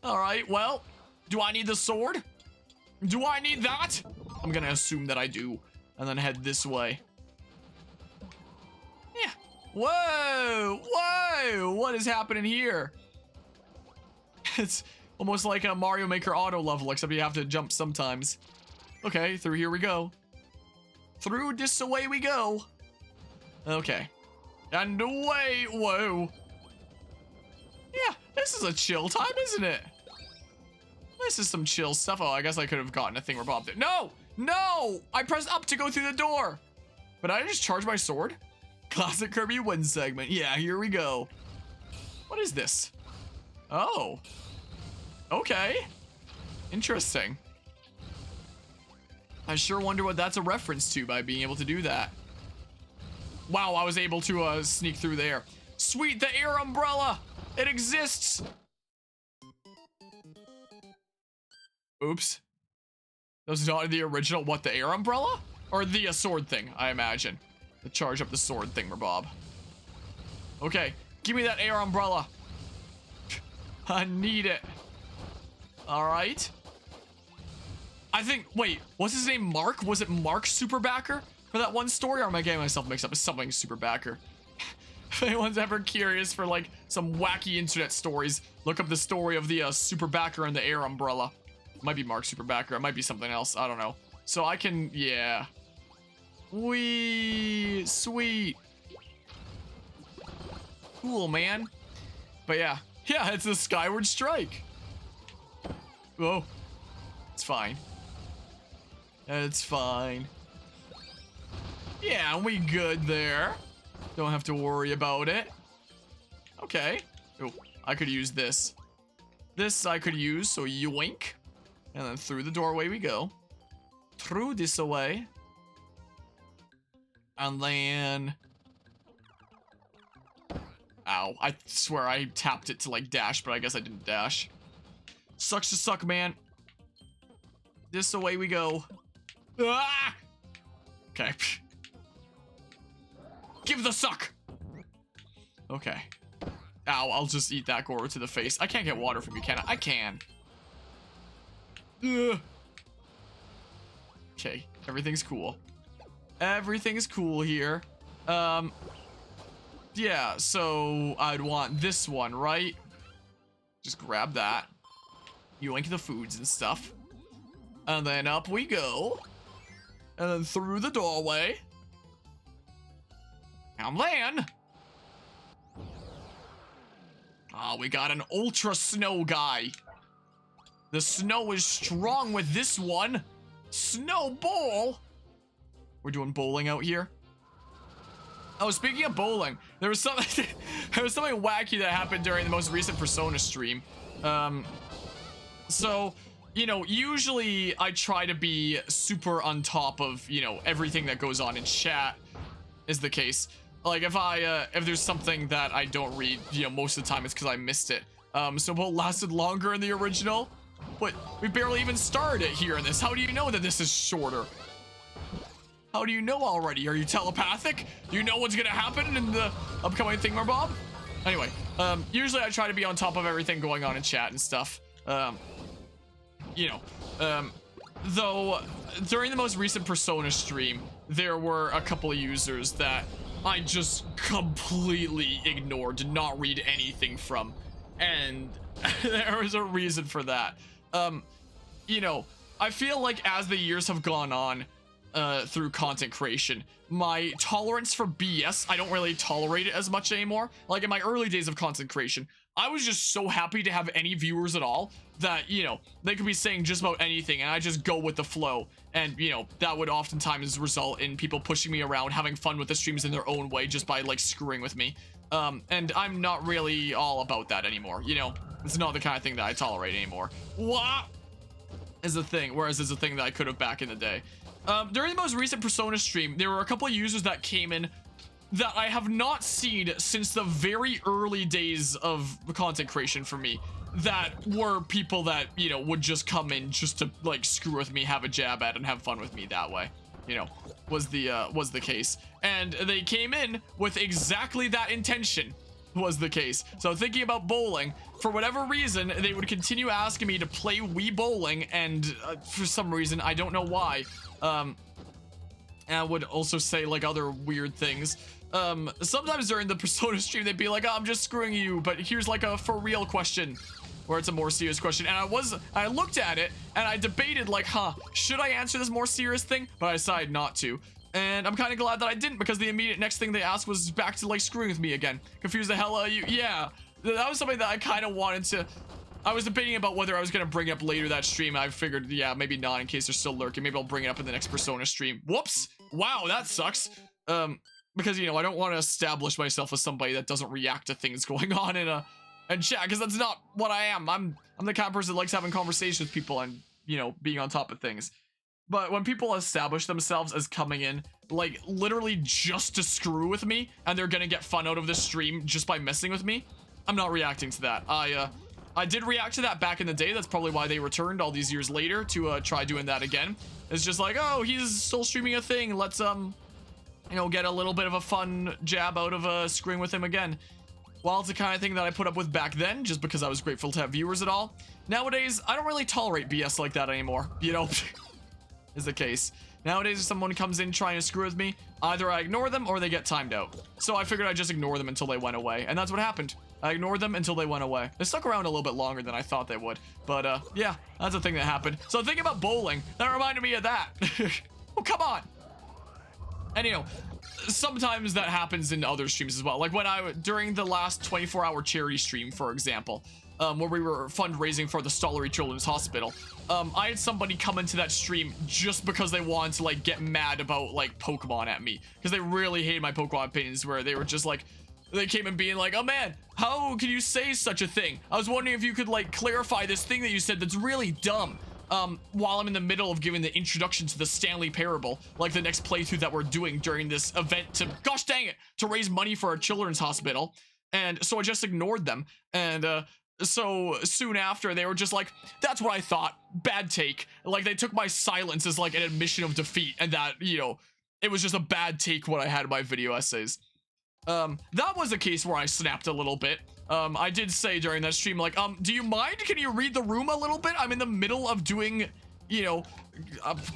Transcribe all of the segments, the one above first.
All right, well, do I need the sword? Do I need that? I'm gonna assume that I do, and then head this way. Yeah. Whoa, whoa, what is happening here? It's almost like a Mario Maker auto level, except you have to jump sometimes. Okay, through here we go. Through this away we go. Okay. And away, whoa. Yeah, this is a chill time, isn't it? This is some chill stuff. Oh, I guess I could have gotten a thing rebob there. No, no, I pressed up to go through the door. But I just charged my sword. Classic Kirby win segment. Yeah, here we go. What is this? Oh. Okay. Interesting. I sure wonder what that's a reference to by being able to do that. Wow, I was able to sneak through there. Sweet, the air umbrella. It exists. Oops. That was not the original. What, the air umbrella? Or the sword thing, I imagine. To charge up the sword thing, Bob. Okay, give me that air umbrella. I need it. All right. I think, wait, what's his name? Mark? Was it Mark Superbacker for that one story? Or am I getting myself mixed up? It's something Superbacker. If anyone's ever curious for like some wacky internet stories, look up the story of the Superbacker and the air umbrella. It might be Mark Superbacker. It might be something else. I don't know. So I can, yeah. Wee, sweet. Cool, man. But yeah. Yeah, it's a Skyward Strike. Oh, it's fine. It's fine. Yeah, we good there. Don't have to worry about it. Okay. Oh, I could use this. This I could use, so yoink. And then through the doorway we go. Through this away. And then... Ow. I swear I tapped it to like dash, but I guess I didn't dash. Sucks to suck, man. This away we go. Ah! Okay. Give the suck. Okay. Ow, I'll just eat that Goro to the face. I can't get water from you, can I? I can. Ugh. Okay, everything's cool. Everything's cool here. Yeah, so I'd want this one, right? Just grab that. Yoink the foods and stuff. And then up we go. And then through the doorway. And then... Oh, we got an ultra snow guy. The snow is strong with this one. Snowball. We're doing bowling out here. Oh, speaking of bowling, there was something wacky that happened during the most recent Persona stream. So, you know, usually I try to be super on top of, you know, everything that goes on in chat is the case. Like if there's something that I don't read, you know, most of the time it's because I missed it. Snowball lasted longer in the original, but we barely even started it here in this. How do you know that this is shorter? How do you know already? Are you telepathic? Do you know what's gonna happen in the upcoming thingamabob? Anyway, usually I try to be on top of everything going on in chat and stuff. You know, though during the most recent Persona stream, there were a couple of users that I just completely ignored, did not read anything from, and there was a reason for that. You know, I feel like as the years have gone on, through content creation, my tolerance for BS, I don't really tolerate it as much anymore. Like in my early days of content creation, I was just so happy to have any viewers at all that, you know, they could be saying just about anything and I just go with the flow. And, you know, that would oftentimes result in people pushing me around, having fun with the streams in their own way just by like screwing with me. And I'm not really all about that anymore. You know, it's not the kind of thing that I tolerate anymore. What is a thing, whereas it's a thing that I could have back in the day. During the most recent Persona stream, there were a couple of users that came in that I have not seen since the very early days of content creation for me, that were people that, you know, would just come in just to like screw with me, have a jab at, and have fun with me that way, you know, was the case. And they came in with exactly that intention. was the case. So thinking about bowling, for whatever reason, they would continue asking me to play Wii Bowling, and for some reason, I don't know why. And I would also say like other weird things. Sometimes during the Persona stream, they'd be like, oh, I'm just screwing you, but here's like a for real question, where it's a more serious question. And I looked at it and I debated like, should I answer this more serious thing? But I decided not to. And I'm kind of glad that I didn't, because the immediate next thing they asked was back to like screwing with me again. Confused the hell out of you. Yeah, that was something that I kind of wanted to. I was debating about whether I was going to bring it up later that stream. I figured, yeah, maybe not, in case they're still lurking. Maybe I'll bring it up in the next Persona stream. Whoops. Wow, that sucks. Because, you know, I don't want to establish myself as somebody that doesn't react to things going on in chat, because that's not what I am. I'm the kind of person that likes having conversations with people and, you know, being on top of things. But when people establish themselves as coming in, like, literally just to screw with me, and they're gonna get fun out of this stream just by messing with me, I'm not reacting to that. I did react to that back in the day. That's probably why they returned all these years later to try doing that again. It's just like, oh, he's still streaming a thing. Let's, you know, get a little bit of a fun jab out of screwing with him again. Well, it's the kind of thing that I put up with back then, just because I was grateful to have viewers at all. Nowadays, I don't really tolerate BS like that anymore, you know, is the case. Nowadays, if someone comes in trying to screw with me, either I ignore them or they get timed out. So I figured I'd just ignore them until they went away, and that's what happened. I ignored them until they went away. They stuck around a little bit longer than I thought they would, but yeah, that's a thing that happened. So thinking about bowling, that reminded me of that. Oh, come on. And you know, sometimes that happens in other streams as well. Like when during the last 24-hour charity stream, for example, where we were fundraising for the Stollery Children's Hospital, I had somebody come into that stream just because they wanted to like get mad about like Pokemon at me, because they really hated my Pokemon opinions, where they were just like, they came in being like, oh man, how can you say such a thing? I was wondering if you could like clarify this thing that you said that's really dumb. While I'm in the middle of giving the introduction to the Stanley Parable, like the next playthrough that we're doing during this event to, gosh dang it, to raise money for a children's hospital. And so I just ignored them. And, so soon after, they were just like, that's what I thought, bad take. Like they took my silence as like an admission of defeat, and that, you know, it was just a bad take what I had in my video essays. That was a case where I snapped a little bit. I did say during that stream, like, do you mind? Can you read the room a little bit? I'm in the middle of doing, you know,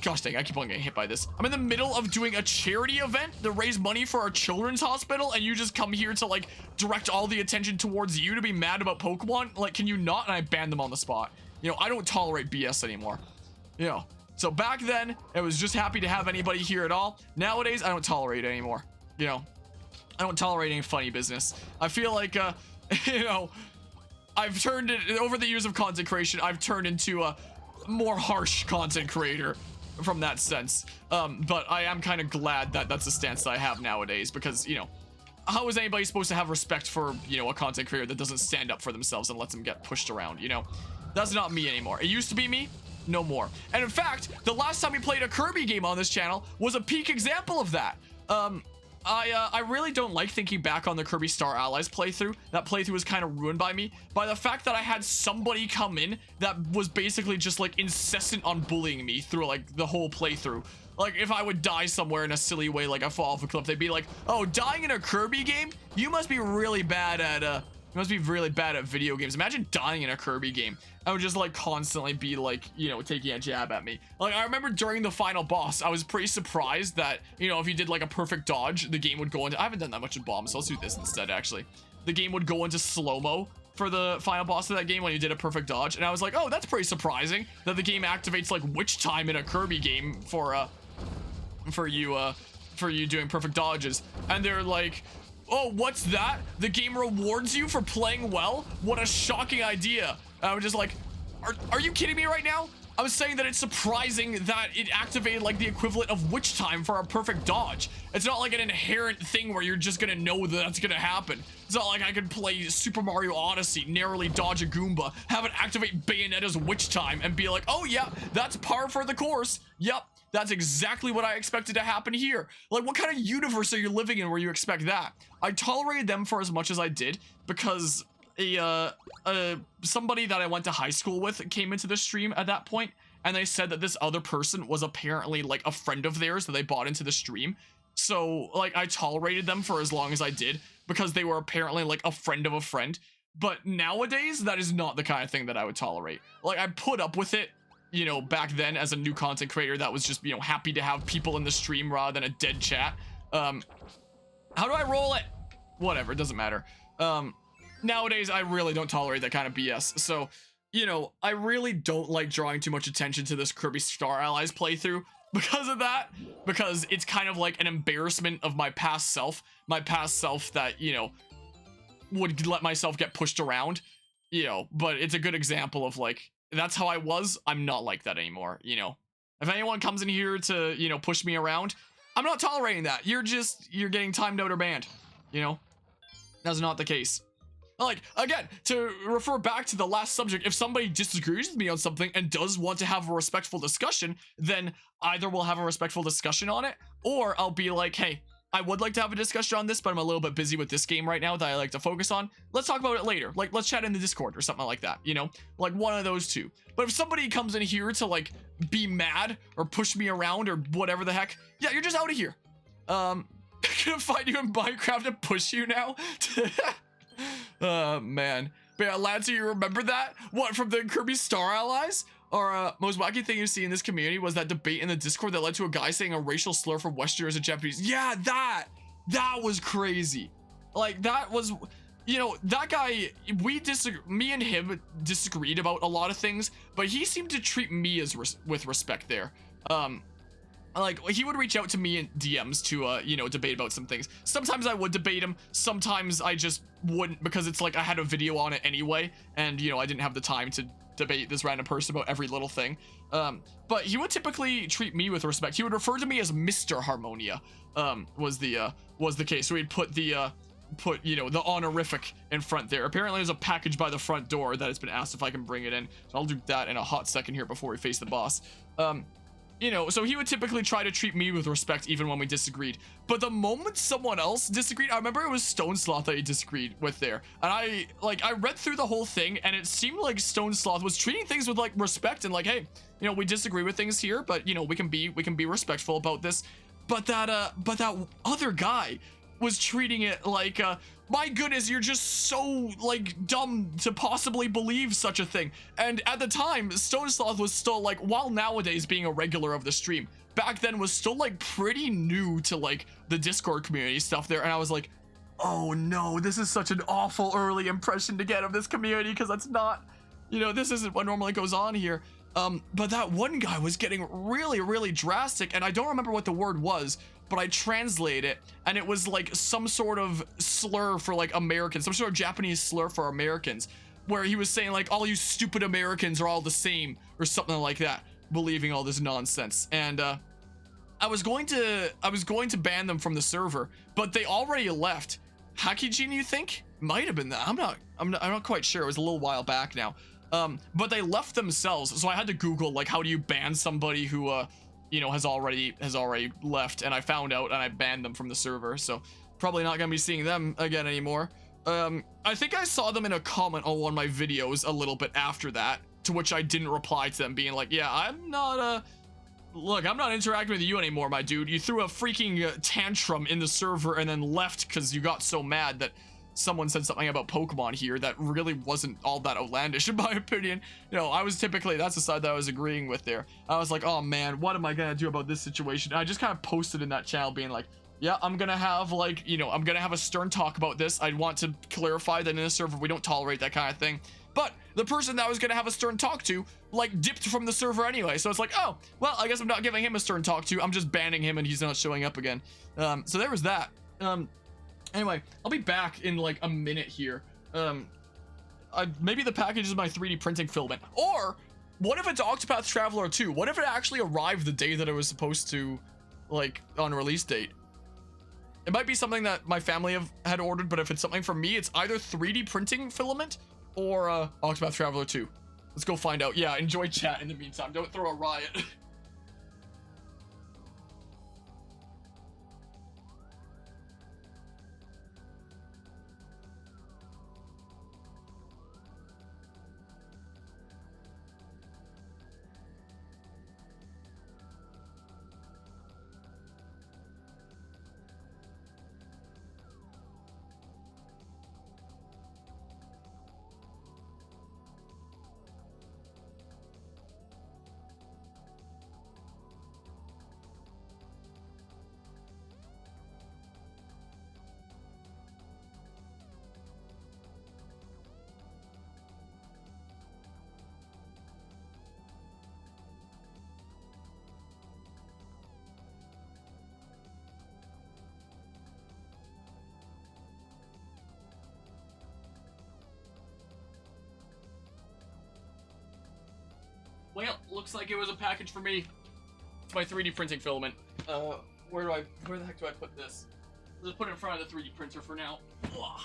gosh dang, I keep on getting hit by this. I'm in the middle of doing a charity event to raise money for our children's hospital, and you just come here to, like, direct all the attention towards you to be mad about Pokemon? Like, can you not? And I banned them on the spot. You know, I don't tolerate BS anymore. You know, so back then, I was just happy to have anybody here at all. Nowadays, I don't tolerate it anymore. You know, I don't tolerate any funny business. I feel like, you know, I've turned it, over the years of content creation, I've turned into a more harsh content creator from that sense. But I am kind of glad that that's the stance that I have nowadays, because, you know, how is anybody supposed to have respect for, you know, a content creator that doesn't stand up for themselves and lets them get pushed around, you know? That's not me anymore. It used to be me, no more. And in fact, the last time we played a Kirby game on this channel was a peak example of that. I really don't like thinking back on the Kirby Star Allies playthrough. That playthrough was kind of ruined by me, by the fact that I had somebody come in that was basically just like incessant on bullying me through like the whole playthrough. Like if I would die somewhere in a silly way, like I fall off a cliff, they'd be like, oh, dying in a Kirby game? You must be really bad at, video games. Imagine dying in a Kirby game. I would just like constantly be like, you know, taking a jab at me. Like I remember during the final boss, I was pretty surprised that, you know, if you did like a perfect dodge, the game would go into, I haven't done that much in bombs, so let's do this instead actually. The game would go into slow-mo for the final boss of that game when you did a perfect dodge, and I was like, oh, that's pretty surprising that the game activates like witch time in a Kirby game for you doing perfect dodges. And they're like, oh, what's that? The game rewards you for playing well? What a shocking idea. I was just like, are you kidding me right now? I was saying that it's surprising that it activated like the equivalent of witch time for a perfect dodge. It's not like an inherent thing where you're just gonna know that that's gonna happen. It's not like I could play Super Mario Odyssey, narrowly dodge a Goomba, have it activate Bayonetta's witch time, and be like, oh yeah, that's par for the course. Yep, that's exactly what I expected to happen here. Like, what kind of universe are you living in where you expect that? I tolerated them for as much as I did because somebody that I went to high school with came into the stream at that point, and they said that this other person was apparently like a friend of theirs that they bought into the stream. So like I tolerated them for as long as I did because they were apparently like a friend of a friend. But nowadays, that is not the kind of thing that I would tolerate. Like I put up with it, you know, back then as a new content creator that was just, you know, happy to have people in the stream rather than a dead chat. How do I roll it? Whatever, it doesn't matter. Nowadays, I really don't tolerate that kind of BS. So, you know, I really don't like drawing too much attention to this Kirby Star Allies playthrough because of that. Because it's kind of like an embarrassment of my past self. My past self that, you know, would let myself get pushed around. You know, but it's a good example of like, that's how I was. I'm not like that anymore, you know. If anyone comes in here to, you know, push me around, I'm not tolerating that. You're getting timed out or banned, you know. That's not the case. Like, again, to refer back to the last subject, if somebody disagrees with me on something and does want to have a respectful discussion, then either we'll have a respectful discussion on it, or I'll be like, hey, I would like to have a discussion on this, but I'm a little bit busy with this game right now that I like to focus on. Let's talk about it later. Like, let's chat in the Discord or something like that, you know? Like, one of those two. But if somebody comes in here to, like, be mad or push me around or whatever the heck, yeah, you're just out of here. I'm gonna find you in Minecraft and push you now? Man. But yeah, lads, do you remember that? What, from the Kirby Star Allies? Or, most wacky thing you see in this community was that debate in the Discord that led to a guy saying a racial slur for Westerners and Japanese. Yeah, that was crazy. Like, that was, you know, that guy, me and him disagreed about a lot of things, but he seemed to treat me as with respect there. Like, he would reach out to me in DMs to, you know, debate about some things. Sometimes I would debate him. Sometimes I just wouldn't, because it's like I had a video on it anyway, and, you know, I didn't have the time to debate this random person about every little thing. But he would typically treat me with respect. He would refer to me as Mr. Harmonia, was the case. So he'd put the, you know, the honorific in front there. Apparently there's a package by the front door that has been asked if I can bring it in. So I'll do that in a hot second here before we face the boss. You know, so he would typically try to treat me with respect even when we disagreed. But the moment someone else disagreed, I remember it was Stone Sloth that he disagreed with there. And I read through the whole thing, and it seemed like Stone Sloth was treating things with, like, respect and like, hey, you know, we disagree with things here, but, you know, we can be respectful about this. But that other guy was treating it like, my goodness, you're just so, like, dumb to possibly believe such a thing. And at the time, Stone Sloth was still, like, while nowadays being a regular of the stream, back then was still, like, pretty new to, like, the Discord community stuff there. And I was like, oh no, this is such an awful early impression to get of this community, because that's not, you know, this isn't what normally goes on here. But that one guy was getting really, really drastic, and I don't remember what the word was, but I translate it, and it was like some sort of slur for like Americans, some sort of Japanese slur for Americans, where he was saying like, all you stupid Americans are all the same, or something like that, believing all this nonsense. And I was going to ban them from the server, but they already left. Hakijin, you think? Might have been that. I'm not quite sure. It was a little while back now. But they left themselves, so I had to Google like, how do you ban somebody who you know, has already left, and I found out and I banned them from the server. So probably not gonna be seeing them again anymore. I think I saw them in a comment on one of my videos a little bit after that, to which I didn't reply to them, being like, yeah, I'm not look, I'm not interacting with you anymore, my dude. You threw a freaking tantrum in the server and then left because you got so mad that someone said something about Pokemon here that really wasn't all that outlandish in my opinion. You know, I was typically, that's the side that I was agreeing with there. I was like, oh man, what am I gonna do about this situation? And I just kind of posted in that channel being like, yeah, I'm gonna have like, you know, I'm gonna have a stern talk about this. I want to clarify that in a server we don't tolerate that kind of thing. But the person that I was gonna have a stern talk to, like, dipped from the server anyway. So it's like, oh, well, I guess I'm not giving him a stern talk to. I'm just banning him and he's not showing up again. So there was that. Anyway, I'll be back in like a minute here. Maybe the package is my 3D printing filament. Or, what if it's Octopath Traveler 2? What if it actually arrived the day that it was supposed to, like, on release date? It might be something that my family had ordered, but if it's something from me, it's either 3D printing filament or Octopath Traveler 2. Let's go find out. Yeah, enjoy chat in the meantime. Don't throw a riot. looks like it was a package for me. It's my 3D printing filament. Where the heck do I put this? I'll just put it in front of the 3D printer for now. Ugh.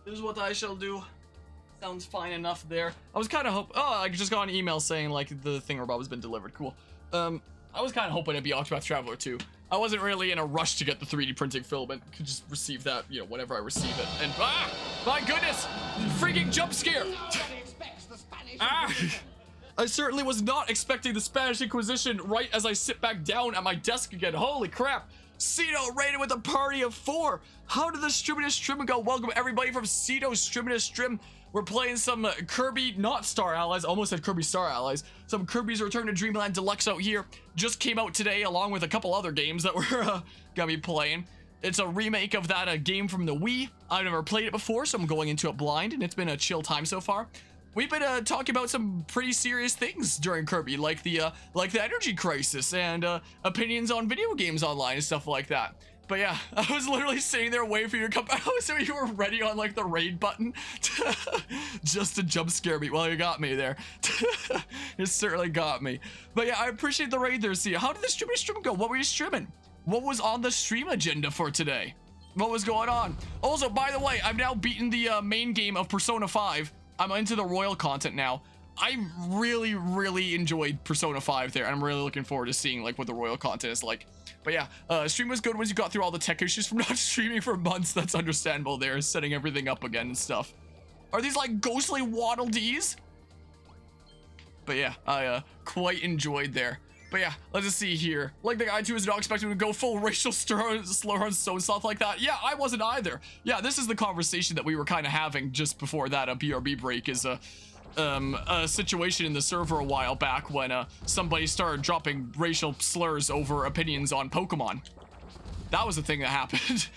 This is what I shall do. Sounds fine enough there. I was kind of I just got an email saying like the thingamabob has been delivered. Cool. I was kind of hoping it'd be Octopath Traveler 2. I wasn't really in a rush to get the 3D printing filament. Could just receive that, you know, whenever I receive it. And my goodness, freaking jump scare! I certainly was not expecting the Spanish Inquisition right as I sit back down at my desk again. Holy crap! Cito rated with a party of 4. How did the Streaminess Stream go? Welcome everybody from Cito Streaminess Stream. We're playing some Kirby, not Star Allies, almost said Kirby Star Allies. Some Kirby's Return to Dreamland Deluxe out here. Just came out today along with a couple other games that we're gonna be playing. It's a remake of that game from the Wii. I've never played it before, so I'm going into it blind, and it's been a chill time so far. We've been talking about some pretty serious things during Kirby, like the energy crisis and opinions on video games online and stuff like that. But yeah, I was literally sitting there waiting for you to come out so you were ready on like the raid button just to jump scare me. Well, you got me there. You certainly got me. But yeah, I appreciate the raid there. See, how did the stream go? What were you streaming? What was on the stream agenda for today? What was going on? Also, by the way, I've now beaten the main game of Persona 5. I'm into the royal content now. I really enjoyed Persona 5 there, and I'm really looking forward to seeing like what the royal content is like. But yeah, stream was good once you got through all the tech issues from not streaming for months. That's understandable there, setting everything up again and stuff. Are these like ghostly Waddle Dees? But yeah, I quite enjoyed there. But yeah, let's just see here. Like the guy too was not expecting to go full racial slur on so stuff like that. Yeah, I wasn't either. Yeah, this is the conversation that we were kind of having just before that BRB break is a situation in the server a while back when somebody started dropping racial slurs over opinions on Pokemon. That was the thing that happened.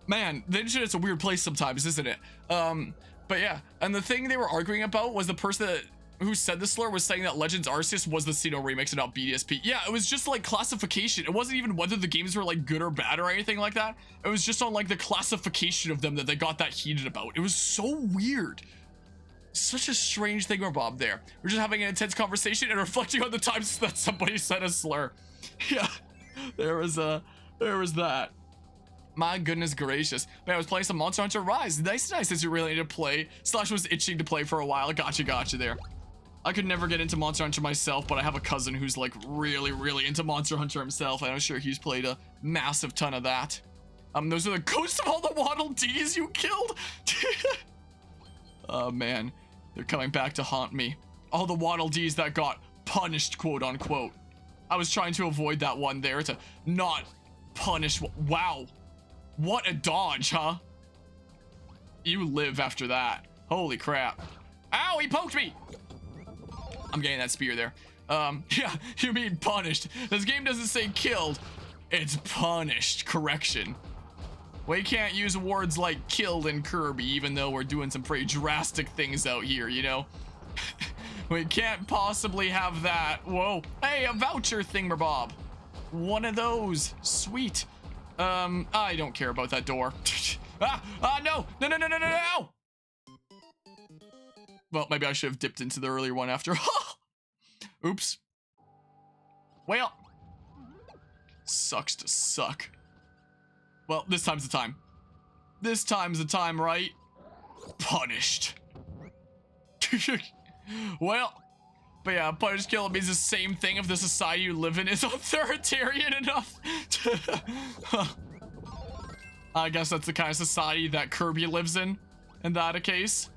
Man, the internet's a weird place sometimes, isn't it? But yeah, and the thing they were arguing about was the person who said the slur was saying that Legends Arceus was the Sinnoh remix and not BDSP. Yeah, it was just like classification. It wasn't even whether the games were like good or bad or anything like that. It was just on like the classification of them that they got that heated about. It was so weird. Such a strange thingamabob there. We're just having an intense conversation and reflecting on the times that somebody said a slur. Yeah, there was that. My goodness gracious. Man, I was playing some Monster Hunter Rise. Nice since you really need to play. Slash was itching to play for a while. Gotcha there. I could never get into Monster Hunter myself, but I have a cousin who's like really into Monster Hunter himself. I'm sure he's played a massive ton of that. Those are the ghosts of all the Waddle Dees you killed. Oh man, they're coming back to haunt me. All the Waddle Dees that got punished, quote unquote. I was trying to avoid that one there to not punish. Wow, what a dodge, huh? You live after that. Holy crap. Ow, he poked me. I'm getting that spear there. Yeah, you mean punished. This game doesn't say killed, it's punished. Correction. We can't use words like killed in Kirby, even though we're doing some pretty drastic things out here, you know? We can't possibly have that. Whoa. Hey, a voucher thingamabob. One of those. Sweet. I don't care about that door. No. Well, maybe I should have dipped into the earlier one after. Oops. Well. Sucks to suck. Well, this time's the time. This time's the time, right? Punished. Well, but yeah, punished kill means the same thing if the society you live in is authoritarian enough. I guess that's the kind of society that Kirby lives in that a case.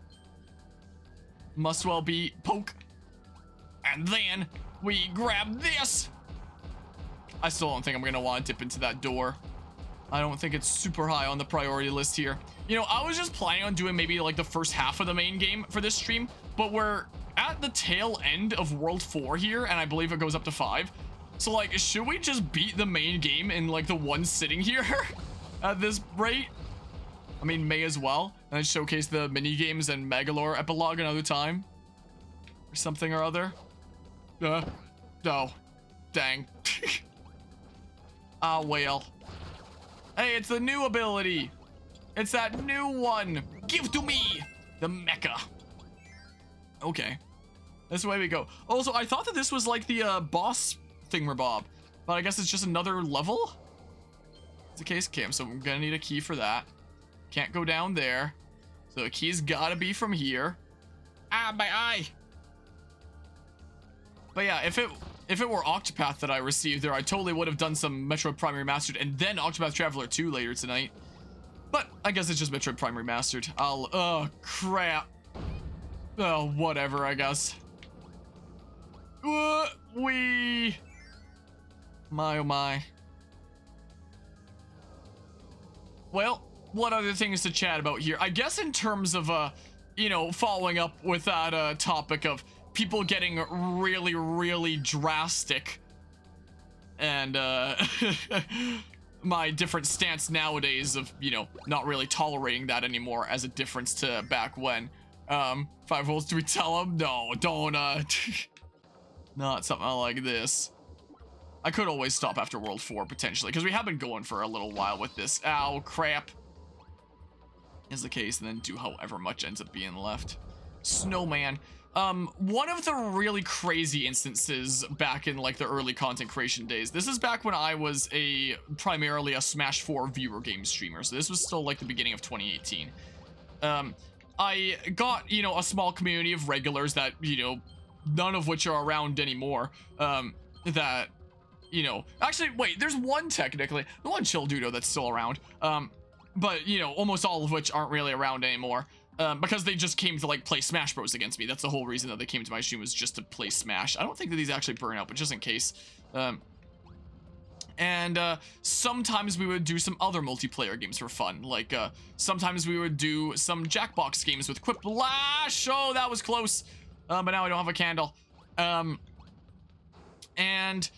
Must well be poke. And then we grab this. I still don't think I'm gonna want to dip into that door. I don't think it's super high on the priority list here. You know, I was just planning on doing maybe like the first half of the main game for this stream, but we're at the tail end of World 4 here, and I believe it goes up to 5. So like, should we just beat the main game in like the one sitting here at this rate? I mean, may as well. And then showcase the mini games and Megalore epilogue another time. Or something or other. No. Dang. Ah, well. Hey, it's the new ability. It's that new one. Give to me the mecha. Okay. This way we go. Also, I thought that this was like the boss thingamabob, but I guess it's just another level. It's the case, Kim. So I'm gonna need a key for that. Can't go down there. So the key's gotta be from here. Ah, my eye. But yeah, if it were Octopath that I received there, I totally would have done some Metroid Prime Remastered and then Octopath Traveler 2 later tonight. But I guess it's just Metroid Prime Remastered. Oh, crap. Oh, whatever, I guess. My, oh my. Well, what other things to chat about here? I guess in terms of, you know, following up with that topic of people getting really, really drastic and my different stance nowadays of, you know, not really tolerating that anymore as a difference to back when. 5 volts, do we tell them? No, don't, not something like this. I could always stop after World 4, potentially, because we have been going for a little while with this. Ow, crap. Is the case, and then do however much ends up being left. Snowman. One of the really crazy instances back in, like, the early content creation days. This is back when I was primarily a Smash 4 viewer game streamer, so this was still, like, the beginning of 2018. I got, you know, a small community of regulars that, you know, none of which are around anymore, that, you know, actually, wait, there's one technically, the one Chill Dudo that's still around, but, you know, almost all of which aren't really around anymore, because they just came to, like, play Smash Bros against me. That's the whole reason that they came to my stream, was just to play Smash. I don't think that these actually burn out, but just in case. And sometimes we would do some other multiplayer games for fun. Like, sometimes we would do some Jackbox games with Quiplash. Oh, that was close. But now I don't have a candle. And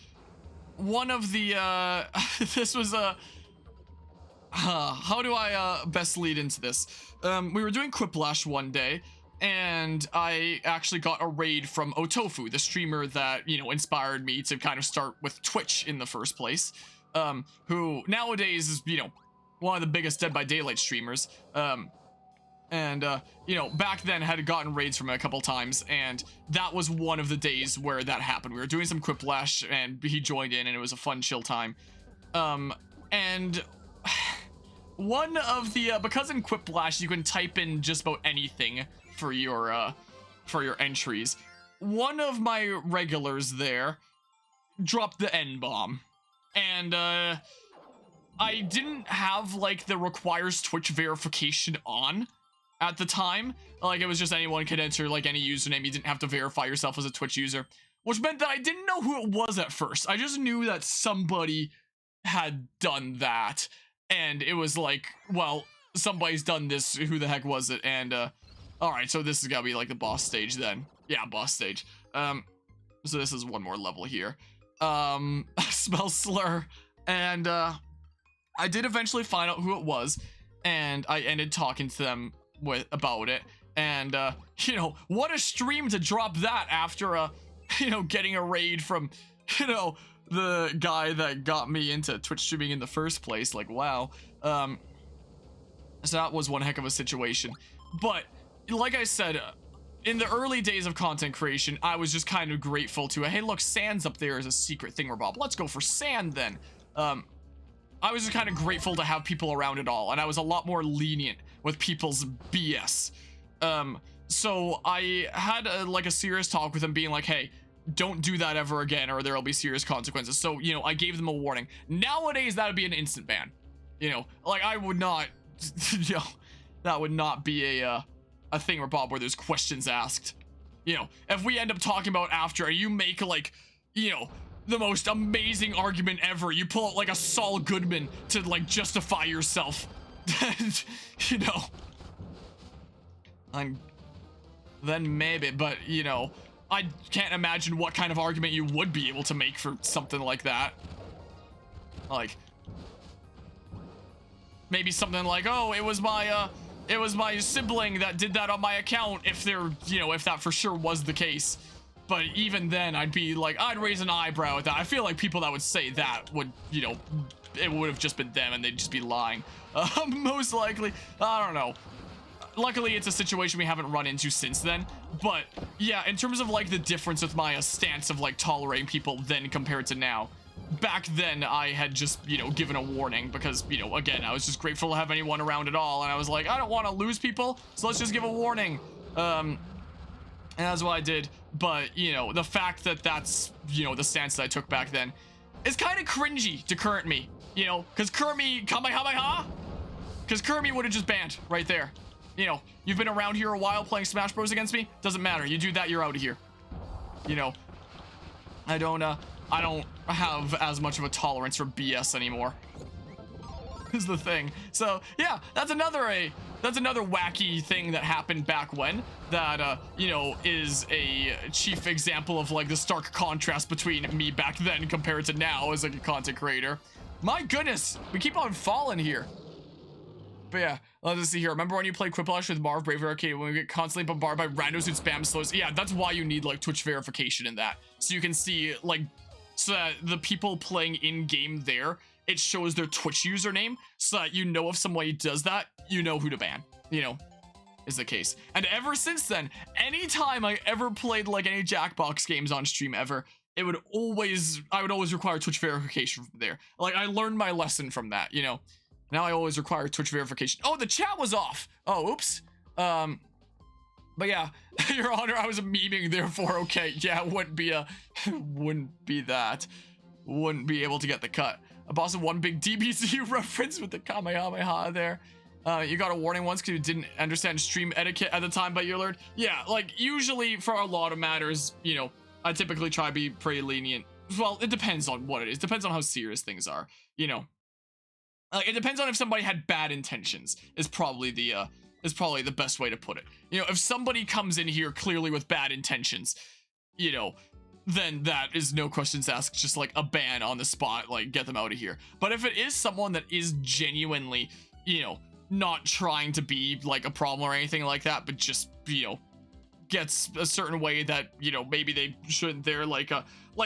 one of the, this was a, how do I best lead into this? We were doing Quiplash one day, and I actually got a raid from Otofu, the streamer that, you know, inspired me to kind of start with Twitch in the first place, who nowadays is, you know, one of the biggest Dead by Daylight streamers, and you know, back then had gotten raids from him a couple times, and that was one of the days where that happened. We were doing some Quiplash, and he joined in, and it was a fun, chill time, and one of the, because in Quiplash you can type in just about anything for your entries. One of my regulars there dropped the N-bomb, and I didn't have, like, the requires Twitch verification on at the time. Like, it was just anyone could enter, like, any username. You didn't have to verify yourself as a Twitch user, which meant that I didn't know who it was at first. I just knew that somebody had done that, and it was like, well, somebody's done this, who the heck was it? And alright, so this has got to be like the boss stage then. Yeah, boss stage. So this is one more level here. Smell slur. And I did eventually find out who it was, and I ended talking to them about it. And you know, what a stream to drop that after you know, getting a raid from, you know, the guy that got me into Twitch streaming in the first place. Like, wow. So that was one heck of a situation. But like I said, in the early days of content creation, I was just kind of grateful to, hey, look, Sand's up there as a secret thingamabob. Let's go for Sand then. I was just kind of grateful to have people around it all, and I was a lot more lenient with people's BS. So I had like a serious talk with them, being like, hey, don't do that ever again, or there'll be serious consequences. So, you know, I gave them a warning. Nowadays, that would be an instant ban. You know, like, I would not, you know, that would not be a thingamabob where there's questions asked. You know, if we end up talking about after, you make, like, you know, the most amazing argument ever, you pull out like a Saul Goodman to, like, justify yourself, you know, and then maybe, but, you know, I can't imagine what kind of argument you would be able to make for something like that. Like, maybe something like, oh, it was my sibling that did that on my account, if they're, you know, if that for sure was the case. But even then, I'd be like, I'd raise an eyebrow at that. I feel like people that would say that would, you know, it would have just been them, and they'd just be lying. Most likely, I don't know. luckily it's a situation we haven't run into since then. But yeah, in terms of like the difference with my stance of like tolerating people then compared to now, back then I had just, you know, given a warning because, you know, again, I was just grateful to have anyone around at all, and I was like, I don't want to lose people, so let's just give a warning. And that's what I did. But, you know, the fact that that's, you know, the stance that I took back then is kind of cringy to current me, you know, because Kirby, Kamehameha, because Kirby would have just banned right there. You know, you've been around here a while playing Smash Bros against me, doesn't matter, you do that, you're out of here. You know, I don't have as much of a tolerance for BS anymore. Is the thing. So yeah, that's another wacky thing that happened back when that you know, is a chief example of like the stark contrast between me back then compared to now as like a content creator. My goodness, we keep on falling here. But yeah, let's just see here. Remember when you played Quiplash with Marv Brave Arcade when we get constantly bombarded by randos who spam slows? Yeah, that's why you need like Twitch verification in that. So you can see like, so that the people playing in game there, it shows their Twitch username so that you know if somebody does that, you know who to ban, you know, is the case. And ever since then, anytime I ever played like any Jackbox games on stream ever, I would always require Twitch verification from there. Like I learned my lesson from that, you know. Now I always require Twitch verification. Oh, the chat was off. Oh, oops. But yeah, Your Honor, I was memeing, therefore, okay. Yeah, wouldn't be that. Wouldn't be able to get the cut. A boss of one big DBZ reference with the Kamehameha there. You got a warning once because you didn't understand stream etiquette at the time, but you learned. Yeah, like usually for a lot of matters, you know, I typically try to be pretty lenient. Well, it depends on what it is. Depends on how serious things are, you know. It depends on if somebody had bad intentions is probably the best way to put it. You know, if somebody comes in here clearly with bad intentions, you know, then that is no questions asked, just like a ban on the spot, like get them out of here. But if it is someone that is genuinely, you know, not trying to be like a problem or anything like that, but just, you know, gets a certain way that, you know, maybe they shouldn't, they're like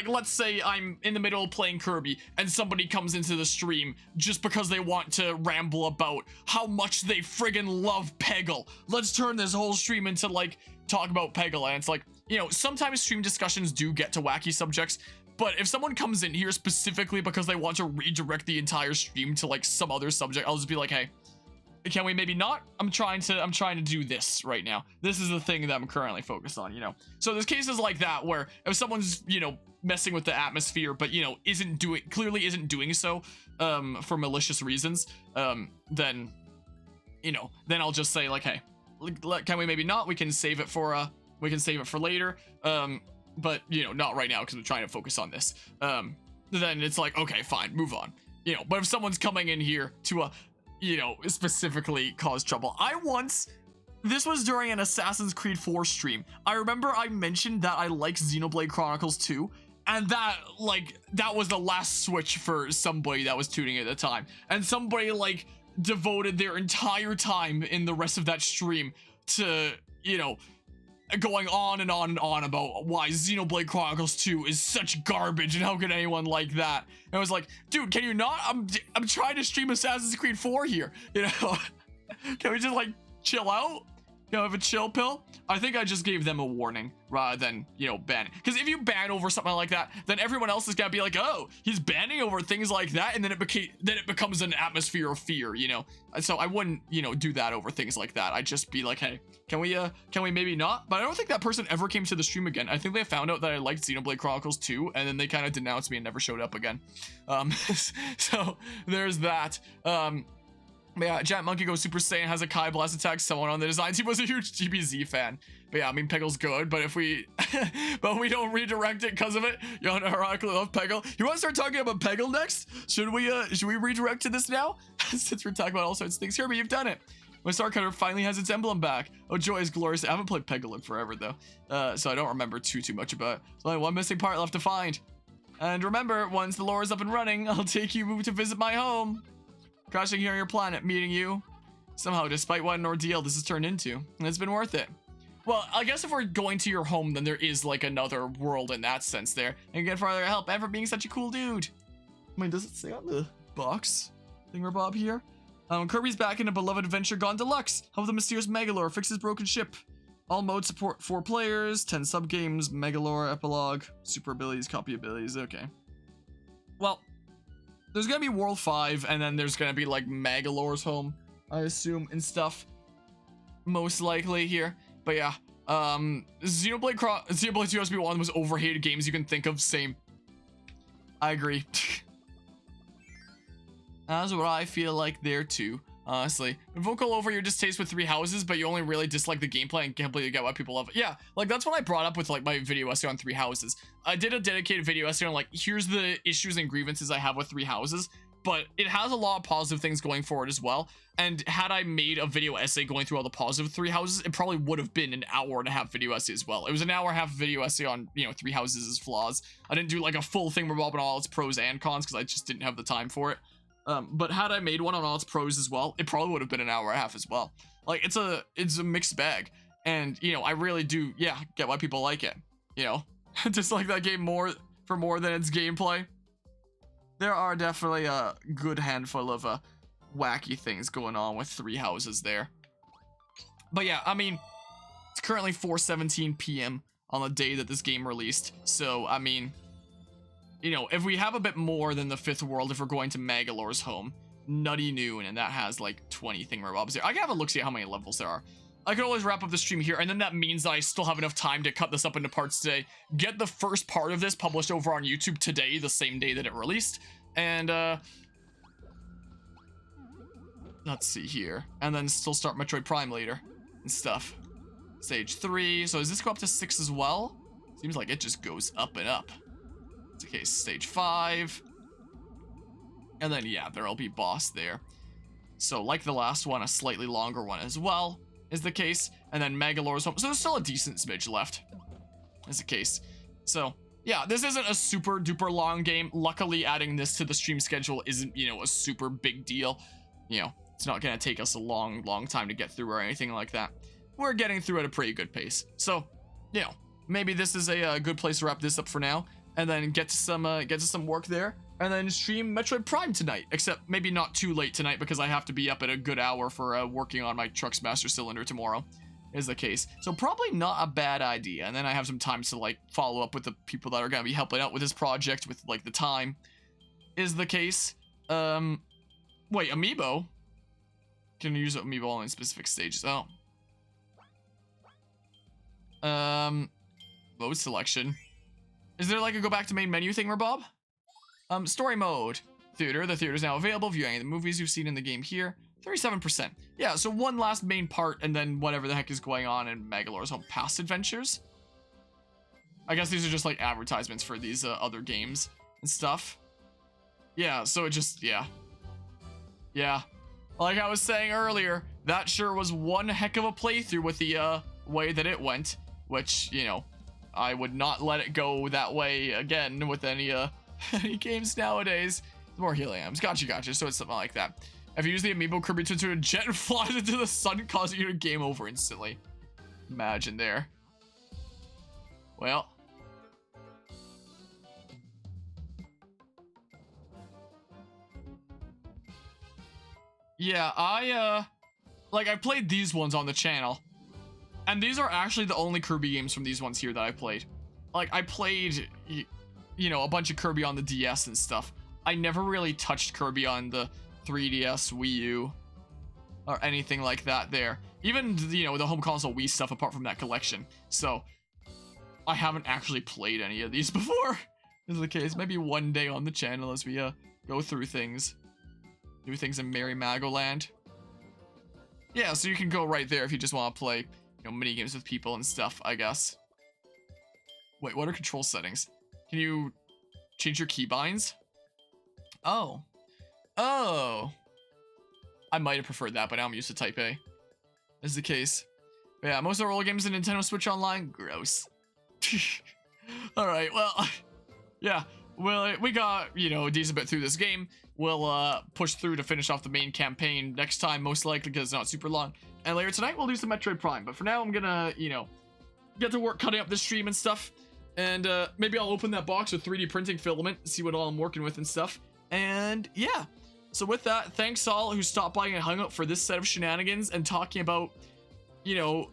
let's say I'm in the middle of playing Kirby and somebody comes into the stream just because they want to ramble about how much they friggin' love Peggle. Let's turn this whole stream into like talk about Peggle. And it's like, you know, sometimes stream discussions do get to wacky subjects, but if someone comes in here specifically because they want to redirect the entire stream to like some other subject, I'll just be like, hey, can we maybe not? I'm trying to do this right now. This is the thing that I'm currently focused on, you know. So there's cases like that where if someone's, you know, messing with the atmosphere, but, you know, clearly isn't doing so for malicious reasons, then, you know, then I'll just say like, hey, can we maybe not? We can save it for later. But, you know, not right now because I'm trying to focus on this. Then it's like, okay, fine, move on. You know, but if someone's coming in here to you know, specifically cause trouble. This was during an Assassin's Creed 4 stream. I remember I mentioned that I like Xenoblade Chronicles 2, and that was the last switch for somebody that was tuning at the time. And somebody like devoted their entire time in the rest of that stream to, you know, going on and on and on about why Xenoblade Chronicles 2 is such garbage and how could anyone like that. And I was like, dude, can you not? I'm trying to stream Assassin's Creed 4 here, you know. Can we just like chill out? You know, have a chill pill. I think I just gave them a warning rather than, you know, ban. Because if you ban over something like that, then everyone else is gonna be like, oh, he's banning over things like that, and then it becomes an atmosphere of fear, you know. So I wouldn't, you know, do that over things like that. I'd just be like, hey, can we maybe not? But I don't think that person ever came to the stream again. I think they found out that I liked Xenoblade Chronicles 2, and then they kind of denounced me and never showed up again. So there's that. Yeah, Giant Monkey goes Super Saiyan, has a Kai Blast attack. Someone on the design team was a huge GBZ fan. But yeah, I mean, Peggle's good, but if we we don't redirect it because of it, you don't ironically love Peggle. You want to start talking about Peggle next? Should we redirect to this now? Since we're talking about all sorts of things. Kirby, you've done it. When Star Cutter finally has its emblem back. Oh, joy is glorious. I haven't played Peggle in forever, though. So I don't remember too much about it. There's only one missing part left to find. And remember, once the lore is up and running, I'll take you to visit my home. Crashing here on your planet, meeting you. Somehow, despite what an ordeal this has turned into, it's been worth it. Well, I guess if we're going to your home, then there is like another world in that sense there. And get further help and for being such a cool dude. Wait, does it say on the box thingerbob here? Kirby's back in a beloved adventure gone deluxe. Help the mysterious Megalore fix his broken ship. All modes support 4 players, 10 sub-games, Megalore, epilogue, super abilities, copy abilities, okay. Well, there's gonna be World 5, and then there's gonna be, like, Megalore's home, I assume, and stuff. Most likely here. But yeah, Xenoblade 2 has to be one of the most overhated games you can think of, same. I agree. That's what I feel like there too, honestly. Vocal over your distaste with 3 houses, but you only really dislike the gameplay and completely get why people love it. Yeah, like that's what I brought up with like my video essay on 3 houses. I did a dedicated video essay on like, here's the issues and grievances I have with 3 houses, but it has a lot of positive things going for it as well. And had I made a video essay going through all the positive 3 houses, it probably would have been an hour-and-a-half video essay as well. It was an hour-and-a-half video essay on, you know, 3 houses' flaws. I didn't do like a full thing revolving all its pros and cons because I just didn't have the time for it. But had I made one on all its pros as well, it probably would have been an hour-and-a-half as well. Like, it's a mixed bag. And, you know, I really do, yeah, get why people like it. You know, just like that game for more than its gameplay. There are definitely a good handful of wacky things going on with 3 houses there. But yeah, I mean, it's currently 4:17 p.m. on the day that this game released. So, I mean, you know, if we have a bit more than the 5th world, if we're going to Megalore's home, Nutty Noon, and that has like 20 thingamabobs there. I can have a look, see how many levels there are. I could always wrap up the stream here, and then that means that I still have enough time to cut this up into parts today. Get the first part of this published over on YouTube today, the same day that it released. And, let's see here. And then still start Metroid Prime later and stuff. Stage 3. So does this go up to 6 as well? Seems like it just goes up and up. It's okay, stage 5. And then, yeah, there'll be boss there. So, like the last one, a slightly longer one as well is the case. And then Megalore's home. So there's still a decent smidge left is the case. So, yeah, this isn't a super duper long game. Luckily, adding this to the stream schedule isn't, you know, a super big deal. You know, it's not going to take us a long time to get through or anything like that. We're getting through at a pretty good pace. So, you know, maybe this is a good place to wrap this up for now. And then get to some work there. And then stream Metroid Prime tonight. Except maybe not too late tonight because I have to be up at a good hour for working on my Truck's Master Cylinder tomorrow. Is the case. So probably not a bad idea. And then I have some time to like follow up with the people that are going to be helping out with this project with like the time. Is the case. Wait, Amiibo? Can you use Amiibo only in specific stages? Oh. Load selection. Is there like a go back to main menu thing, Bob? Story mode. Theater. The theater is now available. View any of the movies you've seen in the game here. 37%. Yeah, so one last main part and then whatever the heck is going on in Megalore's home past adventures. I guess these are just like advertisements for these other games and stuff. Yeah, so it just, yeah. Yeah. Like I was saying earlier, that sure was one heck of a playthrough with the way that it went, which, you know, I would not let it go that way again with any any games nowadays. More heliums. Gotcha. So it's something like that. If you use the amiibo, Kirby turns into a jet and flies into the sun, causing you to game over instantly. Imagine there. Well. Yeah, I played these ones on the channel. And these are actually the only Kirby games from these ones here that I played. Like, I played, you know, a bunch of Kirby on the DS and stuff. I never really touched Kirby on the 3DS, Wii U, or anything like that there. Even, you know, the home console Wii stuff apart from that collection. So, I haven't actually played any of these before. This is the case. Maybe one day on the channel as we go through things. Do things in Merry Magoland. Yeah, so you can go right there if you just want to play, you know, mini games with people and stuff, I guess. Wait, what are control settings? Can you change your keybinds? Oh. Oh. I might have preferred that, but now I'm used to Type A. Is the case. But yeah, most of our old games in Nintendo Switch Online. Gross. Alright, well. Yeah. Well, we got, you know, a decent bit through this game. We'll push through to finish off the main campaign next time, most likely, because it's not super long. And later tonight, we'll do some Metroid Prime. But for now, I'm gonna, you know, get to work cutting up this stream and stuff. And maybe I'll open that box with 3D printing filament, see what all I'm working with and stuff. And yeah, So with that, thanks all who stopped by and hung out for this set of shenanigans and talking about, you know,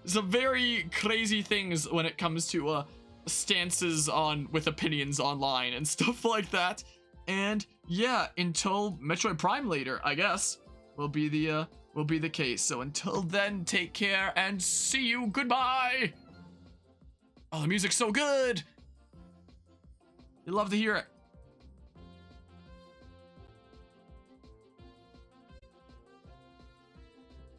some very crazy things when it comes to stances on with opinions online and stuff like that. And yeah, until Metroid Prime later, I guess, will be the case. So until then, take care and see you. Goodbye. Oh, the music's so good. You love to hear it.